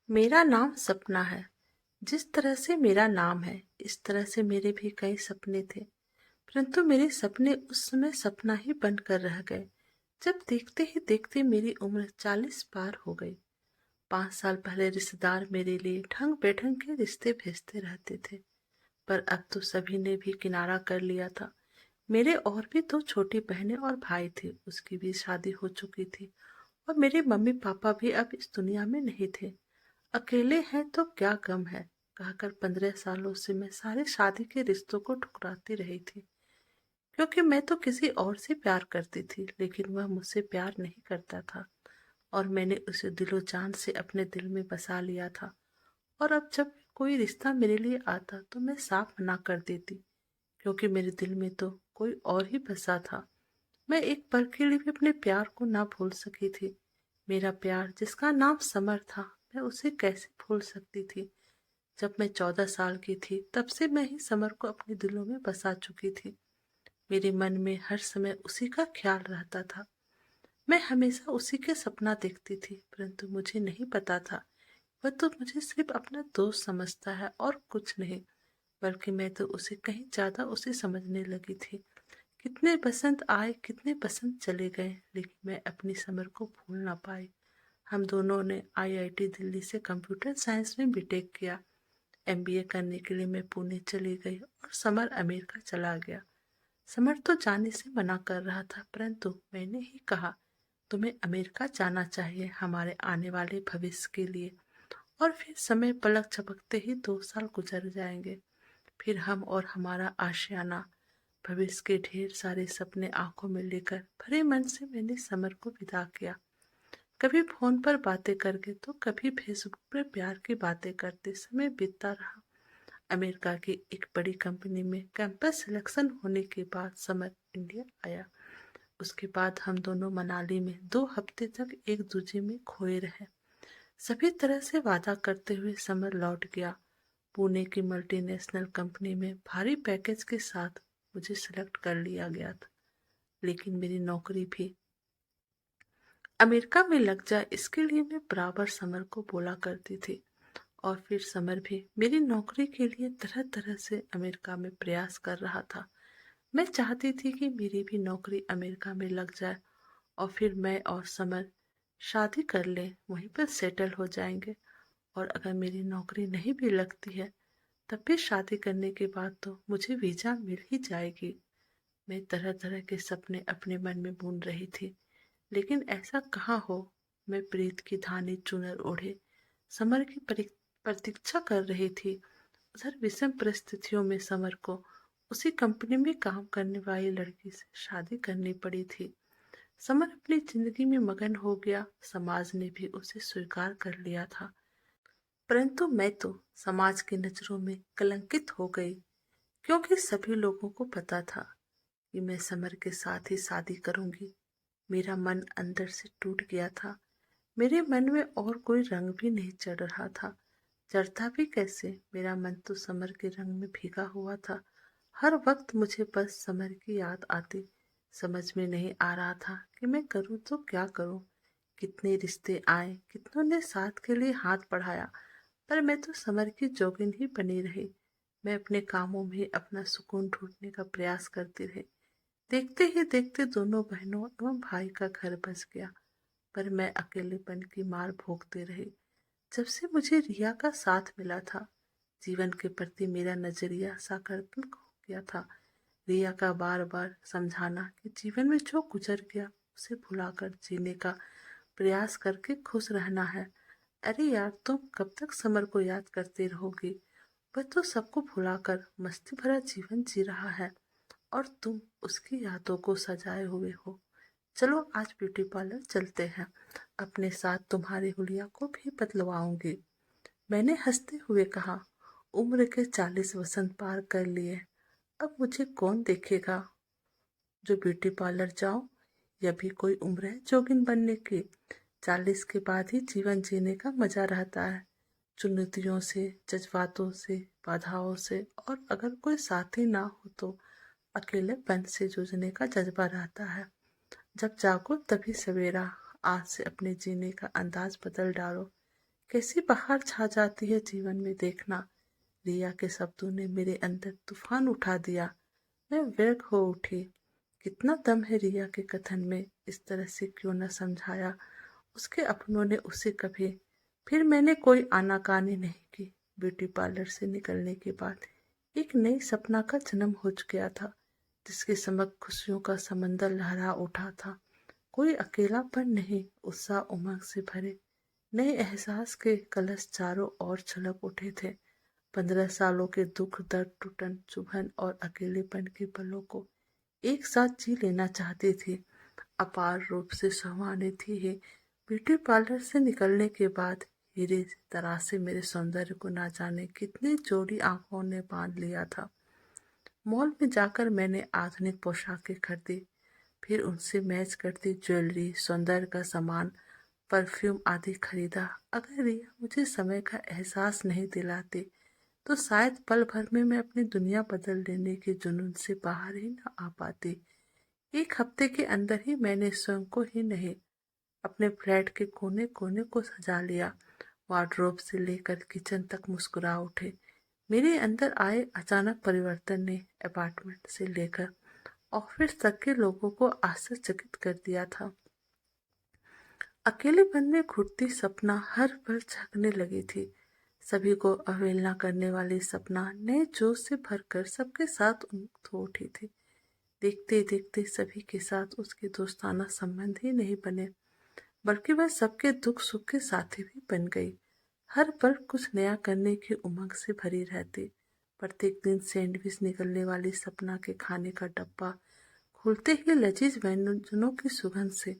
मेरा नाम सपना है। जिस तरह से मेरा नाम है, इस तरह से मेरे भी कई सपने थे। परंतु मेरे सपने उस समय सपना ही बनकर रह गए जब देखते ही देखते मेरी उम्र 40 पार हो गई। 5 साल पहले रिश्तेदार मेरे लिए ढंग बेढंग के रिश्ते भेजते रहते थे, पर अब तो सभी ने भी किनारा कर लिया था। मेरे और भी दो छोटी बहनें और भाई थे, उसकी भी शादी हो चुकी थी। और मेरे मम्मी पापा भी अब इस दुनिया में नहीं थे। अकेले हैं तो क्या गम है, कहकर 15 सालों से मैं सारे शादी के रिश्तों को ठुकराती रही थी, क्योंकि मैं तो किसी और से प्यार करती थी, लेकिन वह मुझसे प्यार नहीं करता था और मैंने उसे दिलो जान से अपने दिल में बसा लिया था। और अब जब कोई रिश्ता मेरे लिए आता तो मैं साफ मना कर देती, क्योंकि मेरे दिल में तो कोई और ही बसा था। मैं एक पल के लिए भी अपने प्यार को ना भूल सकी थी। मेरा प्यार जिसका नाम समर था, मैं उसे कैसे भूल सकती थी। जब मैं 14 साल की थी तब से मैं ही समर को अपने दिलों में बसा चुकी थी। मेरे मन में हर समय उसी का ख्याल रहता था। मैं हमेशा उसी के सपना देखती थी, परंतु मुझे नहीं पता था वह तो मुझे सिर्फ अपना दोस्त समझता है और कुछ नहीं। बल्कि मैं तो उसे कहीं ज्यादा उसे समझने लगी थी। कितने बसंत आए, कितने बसंत चले गए, लेकिन मैं अपनी समर को भूल ना पाई। हम दोनों ने आईआईटी दिल्ली से कंप्यूटर साइंस में बीटेक किया। एमबीए करने के लिए मैं पुणे चली गई और समर अमेरिका चला गया। समर तो जाने से मना कर रहा था, परंतु मैंने ही कहा, तुम्हें अमेरिका जाना चाहिए हमारे आने वाले भविष्य के लिए। और फिर समय पलक झपकते ही 2 साल गुजर जाएंगे। फिर हम और हमारा आशियाना, भविष्य के ढेर सारे सपने आंखों में लेकर भरे मन से मैंने समर को विदा किया। कभी फोन पर बातें करके तो कभी फेसबुक पर प्यार की बातें करते समय बीतता रहा। अमेरिका की एक बड़ी कंपनी में कैंपस सिलेक्शन होने के बाद समर इंडिया आया। उसके बाद हम दोनों मनाली में 2 हफ्ते तक एक दूसरे में खोए रहे। सभी तरह से वादा करते हुए समर लौट गया। पुणे की मल्टीनेशनल कंपनी में भारी पैकेज के साथ मुझे सिलेक्ट कर लिया गया था, लेकिन मेरी नौकरी भी अमेरिका में लग जाए इसके लिए मैं बराबर समर को बोला करती थी। और फिर समर भी मेरी नौकरी के लिए तरह तरह से अमेरिका में प्रयास कर रहा था। मैं चाहती थी कि मेरी भी नौकरी अमेरिका में लग जाए और फिर मैं और समर शादी कर लें, वहीं पर सेटल हो जाएंगे। और अगर मेरी नौकरी नहीं भी लगती है, तब भी शादी करने के बाद तो मुझे वीजा मिल ही जाएगी। मैं तरह तरह के सपने अपने मन में बुन रही थी, लेकिन ऐसा कहाँ हो। मैं प्रीत की धानी चुनर ओढ़े समर की प्रतीक्षा कर रही थी। उधर विषम परिस्थितियों में समर को उसी कंपनी में काम करने वाली लड़की से शादी करनी पड़ी थी। समर अपनी जिंदगी में मगन हो गया, समाज ने भी उसे स्वीकार कर लिया था। परंतु मैं तो समाज की नजरों में कलंकित हो गई, क्योंकि सभी लोगों को पता था कि मैं समर के साथ ही शादी करूंगी। मेरा मन अंदर से टूट गया था। मेरे मन में और कोई रंग भी नहीं चढ़ रहा था। चढ़ता भी कैसे, मेरा मन तो समर के रंग में भीगा हुआ था। हर वक्त मुझे बस समर की याद आती। समझ में नहीं आ रहा था कि मैं करूँ तो क्या करूँ। कितने रिश्ते आए, कितनों ने साथ के लिए हाथ बढ़ाया, पर मैं तो समर की जोगिन ही बनी रही। मैं अपने कामों में अपना सुकून ढूंढने का प्रयास करती रही। देखते ही देखते दोनों बहनों एवं भाई का घर बस गया, पर मैं अकेलेपन की मार भोगती रही। जब से मुझे रिया का साथ मिला था, जीवन के प्रति मेरा नजरिया सकारात्मक हो गया था। रिया का बार बार समझाना कि जीवन में जो गुजर गया उसे भुलाकर जीने का प्रयास करके खुश रहना है। अरे यार, तुम कब तक समर को याद करते रहोगी? वह तो सबको भुलाकर मस्ती भरा जीवन जी रहा है और तुम उसकी यादों को सजाए हुए हो। चलो आज ब्यूटी पार्लर चलते हैं, अपने साथ तुम्हारी हुलिया को भी बदलवाऊंगी। मैंने हंसते हुए कहा, उम्र के 40 वसंत पार कर लिए, अब मुझे कौन देखेगा। जो ब्यूटी पार्लर जाओ, यह भी कोई उम्र है जोगिन बनने की। 40 के बाद ही जीवन जीने का मजा रहता है, चुनौतियों से, जज्बातों से, बाधाओं से, और अगर कोई साथी ना हो तो अकेलेपन से जूझने का जज्बा रहता है। जब जागो तभी सवेरा। आज से अपने जीने का अंदाज बदल डालो। कैसी बहार छा जाती है जीवन में देखना। रिया के शब्दों ने मेरे अंदर तूफान उठा दिया। मैं व्यर्थ हो उठी। कितना दम है रिया के कथन में, इस तरह से क्यों न समझाया उसके अपनों ने उसे कभी। फिर मैंने कोई आनाकानी नहीं की। ब्यूटी पार्लर से निकलने के बाद एक नई सपना का जन्म हो गया था, जिसके समक्ष खुशियों का समंदर लहरा उठा था। कोई अकेलापन नहीं, उत्साह उमंग से भरे नए एहसास के कलश चारों ओर छलक उठे थे। 15 सालों के दुख दर्द टूटन चुभन और अकेलेपन के पलों को एक साथ जी लेना चाहती थी। अपार रूप से सुहानी थी ये। ब्यूटी पार्लर से निकलने के बाद हीरे की तरह से मेरे सौंदर्य को ना जाने कितनी जोड़ी आंखों ने बांध लिया था। मॉल में जाकर मैंने आधुनिक पोशाकें खरीदी, फिर उनसे मैच करती ज्वेलरी, सौंदर्य का सामान, परफ्यूम आदि खरीदा। अगर रिया मुझे समय का एहसास नहीं दिलाती तो शायद पल भर में मैं अपनी दुनिया बदल देने के जुनून से बाहर ही न आ पाती। एक हफ्ते के अंदर ही मैंने स्वयं को ही नहीं, अपने फ्लैट के कोने कोने को सजा लिया। वार्डरोब से लेकर किचन तक मुस्कुरा उठे। मेरे अंदर आए अचानक परिवर्तन ने अपार्टमेंट से लेकर ऑफिस तक के लोगों को आश्चर्यचकित कर दिया था। अकेलेपन में घुटती सपना हर पल झकने लगी थी। सभी को अवहेलना करने वाली सपना नए जोश से भरकर सबके साथ उन्मुक्त हो उठी थी। देखते देखते सभी के साथ उसके दोस्ताना संबंध ही नहीं बने, बल्कि वह सबके दुख सुख के साथी भी बन गई। हर पल कुछ नया करने की उमंग से भरी रहती। प्रत्येक दिन सैंडविच निकलने वाली सपना के खाने का डब्बा खुलते ही लजीज व्यंजनों की सुगंध से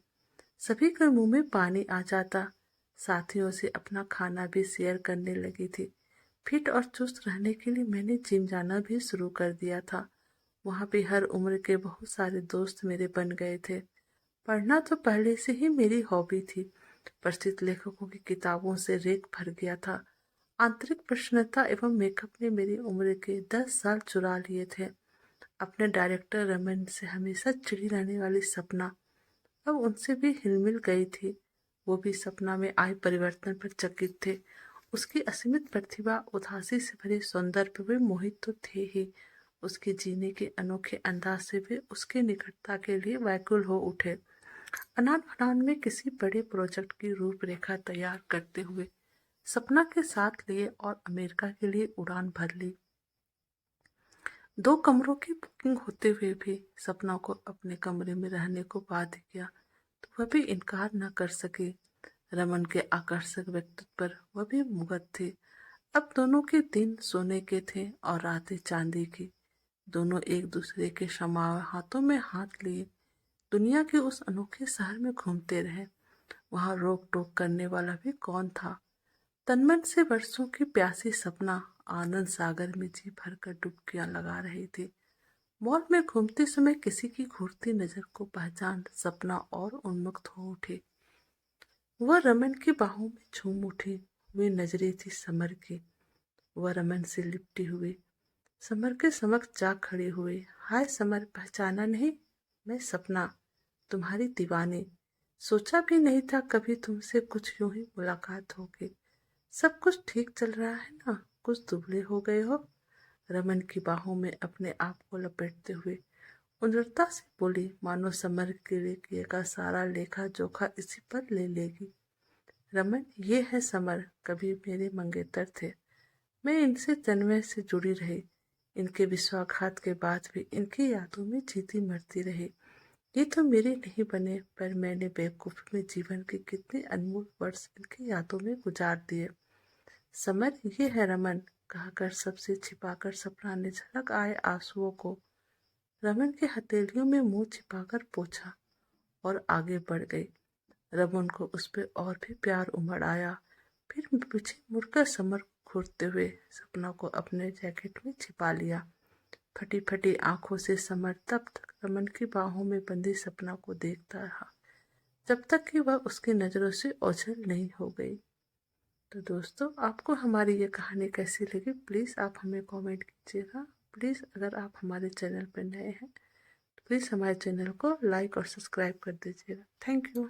सभी के मुंह में पानी आ जाता। साथियों से अपना खाना भी शेयर करने लगी थी। फिट और चुस्त रहने के लिए मैंने जिम जाना भी शुरू कर दिया था। वहाँ भी हर उम्र के बहुत सारे दोस्त मेरे बन गए थे। पढ़ना तो पहले से ही मेरी हॉबी थी। प्रसिद्ध लेखकों की किताबों से रेक भर गया था। आंतरिक प्रसन्नता एवं मेकअप ने मेरी उम्र के 10 साल चुरा लिए थे। अपने डायरेक्टर रमन से हमेशा चिड़ी रहने वाली सपना अब उनसे भी हिलमिल गई थी। वो भी सपना में आए परिवर्तन पर चकित थे। उसकी असीमित प्रतिभा, उदासी से भरे सौंदर्य पे वे मोहित तो थे ही, उसके जीने के अनोखे अंदाज से वे उसके निकटता के लिए व्याकुल हो उठे। अनाथ फनान में किसी बड़े प्रोजेक्ट की रूपरेखा तैयार करते हुए सपना के साथ लिए और अमेरिका के लिए उड़ान भर ली। 2 कमरों की बुकिंग होते हुए भी सपना को अपने कमरे में रहने को बाध्य किया तो वह भी इनकार न कर सकी। रमन के आकर्षक व्यक्तित्व पर वह भी मुग्ध थी। अब दोनों के दिन सोने के थे और रातें चांदी की। दोनों एक दूसरे के शमाए हाथों में हाथ लिए दुनिया के उस अनोखे शहर में घूमते रहे। वहां रोक टोक करने वाला भी कौन था। तन्मन से वर्षों की प्यासी सपना आनंद सागर में जी भरकर डुबकियां लगा रही थी। मॉल में घूमते समय किसी की घूरती नजर को पहचान सपना और उन्मुक्त हो उठी। वह रमन की बाहों में झूम उठी। वे नजरें थी समर की। वह रमन से लिपटी हुई समर के समक्ष जा खड़ी हुई। हाय समर, पहचाना नहीं? मैं सपना, तुम्हारी दीवानी। सोचा भी नहीं था कभी तुमसे कुछ यूं ही मुलाकात होगी। सब कुछ ठीक चल रहा है ना? कुछ दुबले हो गए हो। रमन की बाहों में अपने आप को लपेटते हुए उदारता से बोली, मानो समर के लिए किए का सारा लेखा जोखा इसी पर ले लेगी। रमन, ये है समर, कभी मेरे मंगेतर थे। मैं इनसे तन्मय से जुड़ी रही। इनके विश्वासघात के बाद भी इनकी यादों में जीती मरती रही। ये तो मेरे नहीं बने, पर मैंने बेवकूफ़ी में जीवन के कितने अनमोल वर्ष इनकी यादों में गुजार दिए। समर, ये है रमन, कहकर सबसे छिपाकर सपना ने झलक आए आंसुओं को रमन के हथेलियों में मुंह छिपाकर पोंछा और आगे बढ़ गई। रमन को उस पर और भी प्यार उमड़ आया। फिर पीछे मुड़कर समर को घूरते हुए सपना को अपने जैकेट में छिपा लिया। फटी फटी आंखों से समर तब तक रमन की बाहों में बंधी सपना को देखता रहा, जब तक कि वह उसकी नजरों से ओझल नहीं हो गई। तो दोस्तों, आपको हमारी ये कहानी कैसी लगी, प्लीज़ आप हमें कमेंट कीजिएगा। प्लीज़ अगर आप हमारे चैनल पर नए हैं तो प्लीज़ हमारे चैनल को लाइक और सब्सक्राइब कर दीजिएगा। Thank you.